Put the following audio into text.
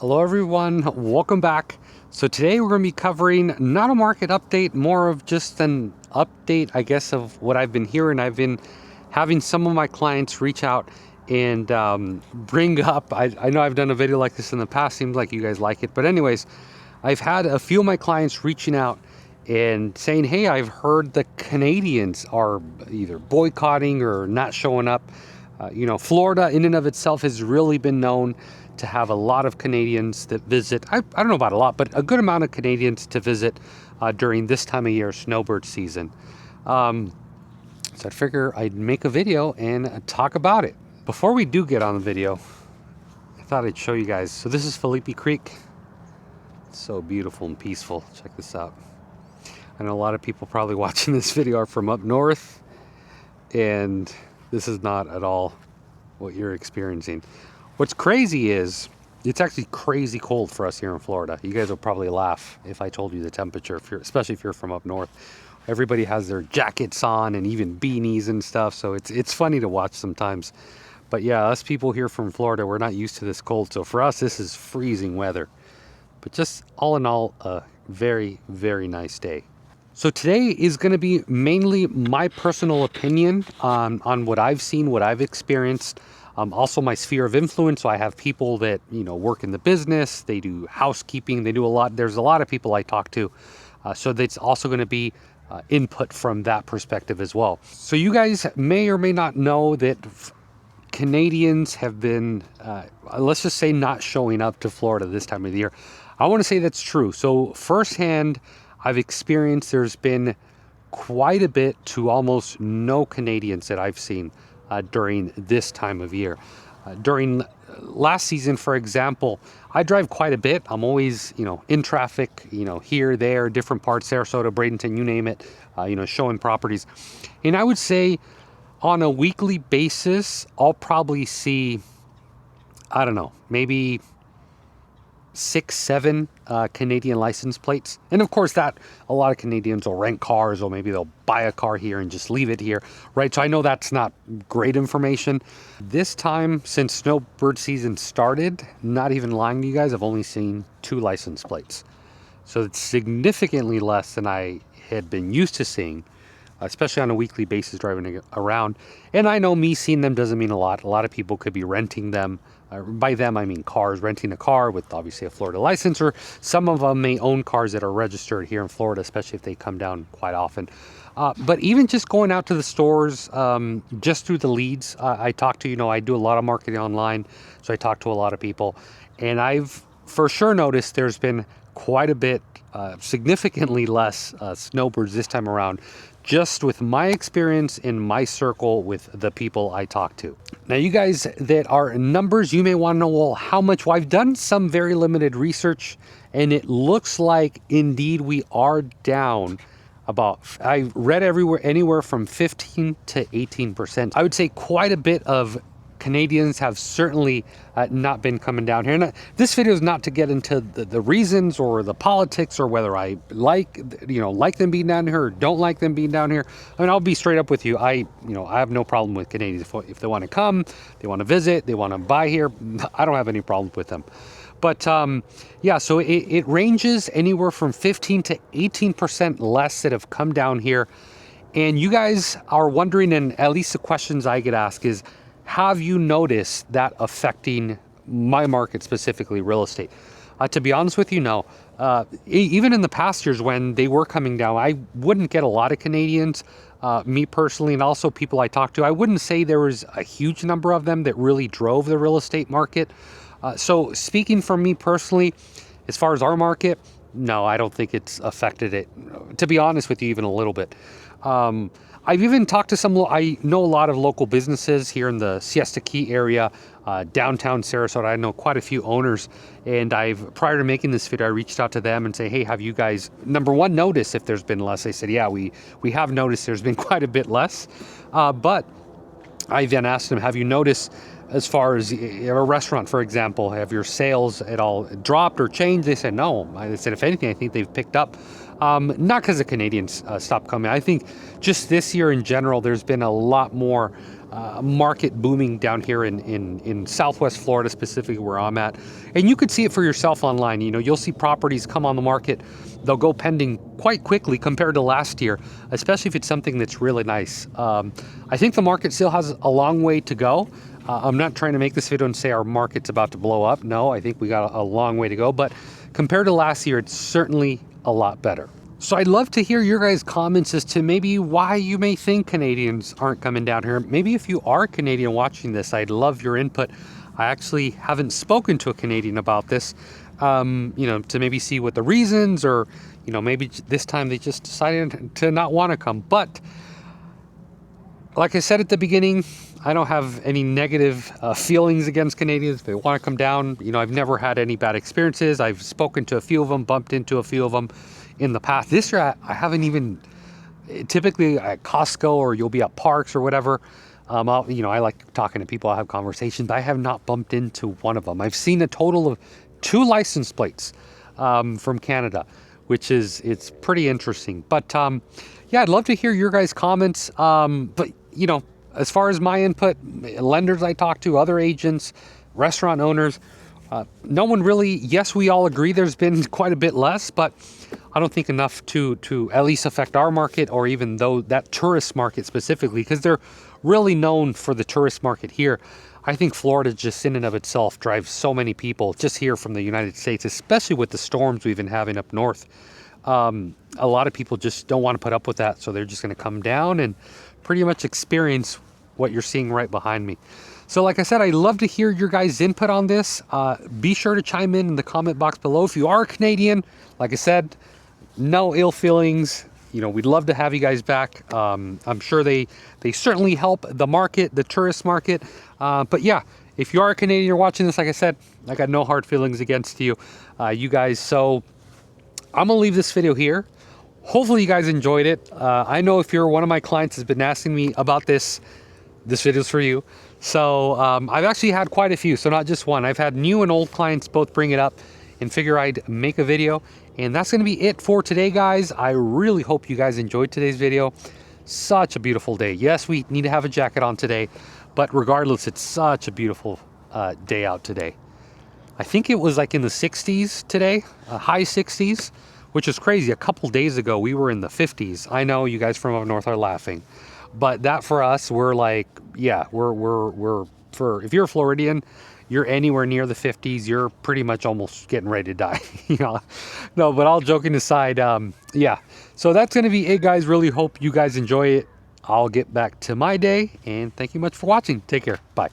Hello everyone, welcome back. So today we're going to be covering not a market update, more of just an update, I guess, of what I've been hearing. I've been having some of my clients reach out and bring up, I know I've done a video like this in the past, seems like you guys like it. But anyways, I've had a few of my clients reaching out and saying, hey, I've heard the Canadians are either boycotting or not showing up. Florida in and of itself has really been known to have a lot of Canadians that visit. I don't know about a lot, but a good amount of Canadians to visit during this time of year, snowbird season. So I figure I'd make a video and talk about it. Before we do get on the video, I thought I'd show you guys. So this is Felipe Creek. It's so beautiful and peaceful. Check this out. I know a lot of people probably watching this video are from up north, and this is not at all what you're experiencing. What's crazy is it's actually crazy cold for us here in Florida. You guys will probably laugh if I told you the temperature, especially if you're from up north. Everybody has their jackets on and even beanies and stuff, so it's funny to watch sometimes. But yeah, us people here from Florida, we're not used to this cold, so for us this is freezing weather. But just all in all, a very, very nice day. So today is going to be mainly my personal opinion on what I've seen, what I've experienced. Also my sphere of influence. So I have people that, work in the business, they do housekeeping, they do a lot. There's a lot of people I talk to. So that's also going to be input from that perspective as well. So you guys may or may not know that Canadians have been, let's just say, not showing up to Florida this time of the year. I want to say that's true. So firsthand, I've experienced there's been quite a bit to almost no Canadians that I've seen during this time of year. During last season, for example, I drive quite a bit. I'm always, in traffic, here, there, different parts, Sarasota, Bradenton, you name it, showing properties. And I would say on a weekly basis, I'll probably see, I don't know, maybe 6, 7 Canadian license plates. And of course that a lot of Canadians will rent cars, or maybe they'll buy a car here and just leave it here, right? So I know that's not great information. This time, since snowbird season started, not even lying to you guys, I've only seen 2 license plates. So it's significantly less than I had been used to seeing, especially on a weekly basis driving around. And I know me seeing them doesn't mean a lot. A lot of people could be renting them. By them, I mean cars, renting a car with obviously a Florida license, or some of them may own cars that are registered here in Florida, especially if they come down quite often. But even just going out to the stores, just through the leads, I talk to, I do a lot of marketing online, so I talk to a lot of people. And I've for sure noticed there's been quite a bit, significantly less snowbirds this time around, just with my experience in my circle with the people I talk to. Now, you guys that are numbers, you may want to know, well, how much? Well, I've done some very limited research, and it looks like indeed we are down about, I read anywhere from 15 to 18%. I would say quite a bit of Canadians have certainly not been coming down here. And this video is not to get into the reasons or the politics or whether I like them being down here or don't like them being down here. I mean, I'll be straight up with you. I have no problem with Canadians. If they want to come, they want to visit, they want to buy here, I don't have any problem with them. But yeah, so it ranges anywhere from 15 to 18% less that have come down here. And you guys are wondering, and at least the questions I get asked is, have you noticed that affecting my market, specifically real estate? To be honest with you, no. Even in the past years when they were coming down, I wouldn't get a lot of Canadians, me personally, and also people I talked to. I wouldn't say there was a huge number of them that really drove the real estate market. So speaking for me personally, as far as our market, no, I don't think it's affected it, to be honest with you, even a little bit. I've even talked to I know a lot of local businesses here in the Siesta Key area, downtown Sarasota. I know quite a few owners, and prior to making this video, I reached out to them and say, hey, have you guys, number one, noticed if there's been less? They said, yeah, we have noticed there's been quite a bit less. But I then asked them, have you noticed, as far as a restaurant, for example, have your sales at all dropped or changed? They said, no. I said, if anything, I think they've picked up. Not because the Canadians stopped coming. I think just this year in general, there's been a lot more market booming down here in Southwest Florida, specifically where I'm at. And you could see it for yourself online. You know, you'll see properties come on the market. They'll go pending quite quickly compared to last year, especially if it's something that's really nice. I think the market still has a long way to go. I'm not trying to make this video and say our market's about to blow up. No, I think we got a long way to go, but compared to last year, it's certainly a lot better. So I'd love to hear your guys' comments as to maybe why you may think Canadians aren't coming down here. Maybe if you are Canadian watching this, I'd love your input. I actually haven't spoken to a Canadian about this, you know, to maybe see what the reasons, or, you know, maybe this time they just decided to not want to come. But like I said at the beginning, I don't have any negative feelings against Canadians. If they want to come down, you know, I've never had any bad experiences. I've spoken to a few of them, bumped into a few of them in the past. This year, I haven't even, typically at Costco, or you'll be at parks or whatever. You know, I like talking to people, I have conversations, but I have not bumped into one of them. I've seen a total of 2 license plates from Canada, which is, it's pretty interesting. But yeah, I'd love to hear your guys' comments. But, you know, as far as my input, lenders I talk to, other agents, restaurant owners, no one really, yes, we all agree there's been quite a bit less, but I don't think enough to at least affect our market, or even though that tourist market specifically, because they're really known for the tourist market here. I think Florida just in and of itself drives so many people just here from the United States, especially with the storms we've been having up north. A lot of people just don't want to put up with that, so they're just going to come down and pretty much experience what you're seeing right behind me. So like I said, I'd love to hear your guys' input on this. Be sure to chime in the comment box below. If you are a Canadian, like I said, no ill feelings. You know, we'd love to have you guys back. I'm sure they certainly help the market, the tourist market. But yeah, if you are a Canadian, you're watching this, like I said, I got no hard feelings against you, you guys. So I'm gonna leave this video here. Hopefully you guys enjoyed it. I know if you're one of my clients has been asking me about this video's for you. So I've actually had quite a few, so not just one. I've had new and old clients both bring it up and figure I'd make a video. And that's gonna be it for today, guys. I really hope you guys enjoyed today's video. Such a beautiful day. Yes, we need to have a jacket on today, but regardless, it's such a beautiful day out today. I think it was like in the 60s today, high 60s, which is crazy. A couple days ago, we were in the 50s. I know you guys from up north are laughing, but that for us, we're like, yeah, we're for, if you're a Floridian, you're anywhere near the 50s, you're pretty much almost getting ready to die. You know? No, but all joking aside, yeah. So that's going to be it, guys. Really hope you guys enjoy it. I'll get back to my day, and thank you much for watching. Take care. Bye.